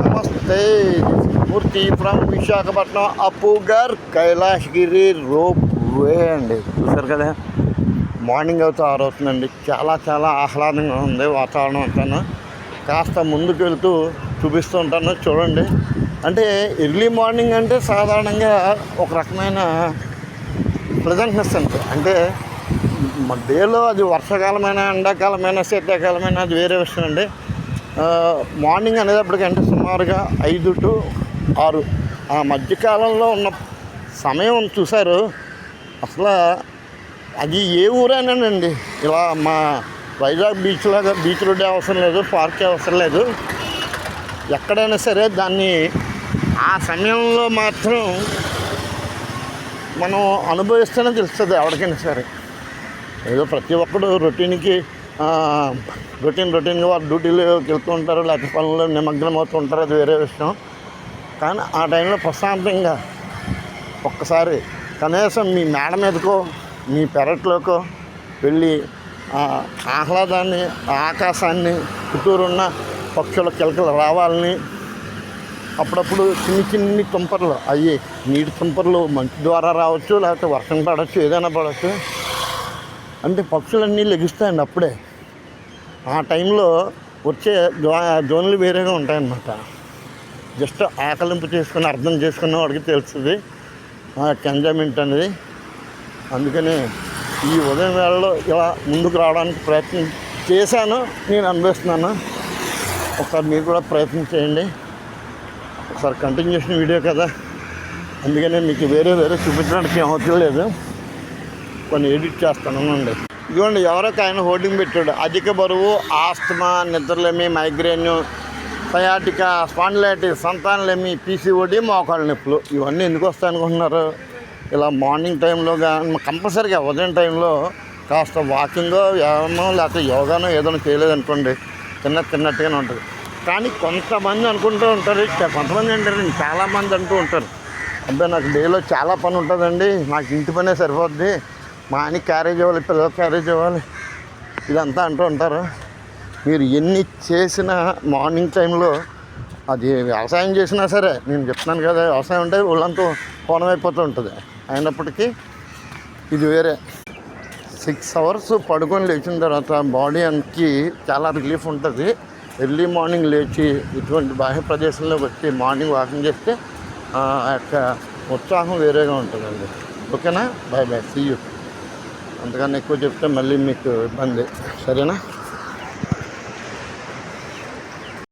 నమస్తే, Murthy from Visakhapatnam. Appughar Kailasagiri ropeway అండి. చూసారు కదా, మార్నింగ్ అవుతూ అవుతుందండి. చాలా చాలా ఆహ్లాదంగా ఉంది వాతావరణం అంటాను. కాస్త ముందుకు వెళ్తూ చూపిస్తూ ఉంటాను చూడండి. అంటే ఎర్లీ మార్నింగ్ అంటే సాధారణంగా ఒక రకమైన ప్లెజెంట్నెస్ అంటే డేలో అది వర్షాకాలమైనా ఎండాకాలమైనా శీతాకాలమైనా అది వేరే విషయం అండి. మార్నింగ్ అనేటప్పటికి అంటే సుమారుగా 5 to 6 ఆ మధ్యకాలంలో ఉన్న సమయం చూశారు. అసలు అది ఏ ఊరైనానండి, ఇలా మా వైజాగ్ బీచ్ రోడ్డే అవసరం లేదు, పార్కే అవసరం లేదు. ఎక్కడైనా సరే దాన్ని ఆ సమయంలో మాత్రం మనం అనుభవిస్తేనే తెలుస్తుంది ఎవరికైనా సరే. ఏదో ప్రతి ఒక్కడు రొటీన్గా వారు డ్యూటీలోకి వెళ్తూ ఉంటారు, లేకపోతే పనుల్లో నిమగ్నం అవుతూ ఉంటారు, అది వేరే విషయం. కానీ ఆ టైంలో ప్రశాంతంగా ఒక్కసారి కనీసం మీ మేడ మీదకో మీ పెరట్లోకో వెళ్ళి ఆహ్లాదాన్ని, ఆకాశాన్ని, చుట్టూరున్న పక్షుల కిలకలు రావాలని, అప్పుడప్పుడు చిన్ని తుంపర్లు, అయ్యి నీటి తుంపర్లు మంచు ద్వారా రావచ్చు, లేకపోతే వర్షం పడవచ్చు, ఏదైనా పడవచ్చు. అంటే పక్షులన్నీ లెగిస్తాయండి అప్పుడే. ఆ టైంలో వచ్చే జోన్లు వేరేగా ఉంటాయన్నమాట. జస్ట్ ఆకలింపు చేసుకుని అర్థం చేసుకున్న వాడికి తెలుస్తుంది ఎంజాయ్మెంట్ అనేది. అందుకని ఈ ఉదయం వేళలో ఇలా ముందుకు రావడానికి ప్రయత్నం చేశాను, నేను అనుభవిస్తున్నాను. ఒకసారి మీరు కూడా ప్రయత్నం చేయండి. ఒకసారి కంటిన్యూషన్ వీడియో కదా, అందుకనే మీకు వేరే చూపించడానికి ఏమవుతుంది లేదు, కొన్ని ఎడిట్ చేస్తానండి. ఇదిగోండి, ఎవరికి ఆయన హోర్డింగ్ పెట్టాడు. అధిక బరువు, ఆస్తమా, నిద్రలేమి, మైగ్రేన్, సయాటికా, స్పాండిలైటిస్, సంతానలేమి, పీసీఓడి, మోకాళ్ళ నొప్పులు ఇవన్నీ ఎందుకు వస్తాయి అనుకుంటున్నారు? ఇలా మార్నింగ్ టైంలో కంపల్సరీగా ఉదయం టైంలో కాస్త వాకింగో, వ్యాయామో, లేకపోతే యోగానో ఏదైనా చేయలేదనుకోండి, తిన్నట్టుగానే ఉంటుంది. కానీ కొంతమంది అనుకుంటూ ఉంటారు, కొంతమంది అంటారు, చాలామంది అంటూ ఉంటారు, అబ్బాయి నాకు డేలో చాలా పని ఉంటుందండి, నాకు ఇంటి పనే సరిపోద్ది, మా ఆయనకి క్యారేజ్ ఇవ్వాలి, పిల్లలకి క్యారేజ్ ఇవ్వాలి, ఇదంతా అంటూ ఉంటారు. మీరు ఎన్ని చేసినా మార్నింగ్ టైంలో, అది వ్యవసాయం చేసినా సరే, నేను చెప్తున్నాను కదా, వ్యవసాయం అంటే ఒళ్ళంతా హోనమైపోతూ ఉంటుంది. అయినప్పటికీ ఇది వేరే. 6 hours పడుకొని లేచిన తర్వాత బాడీ అంతకి చాలా రిలీఫ్ ఉంటుంది. ఎర్లీ మార్నింగ్ లేచి ఇటువంటి బాహ్య ప్రదేశంలోకి వచ్చి మార్నింగ్ వాకింగ్ చేస్తే ఆ యొక్క ఉత్సాహం వేరేగా ఉంటుందండి. ఓకేనా? Bye, see you. అంతకన్నా ఎక్కువ చెప్తే మళ్ళీ మీకు ఇబ్బంది, సరేనా?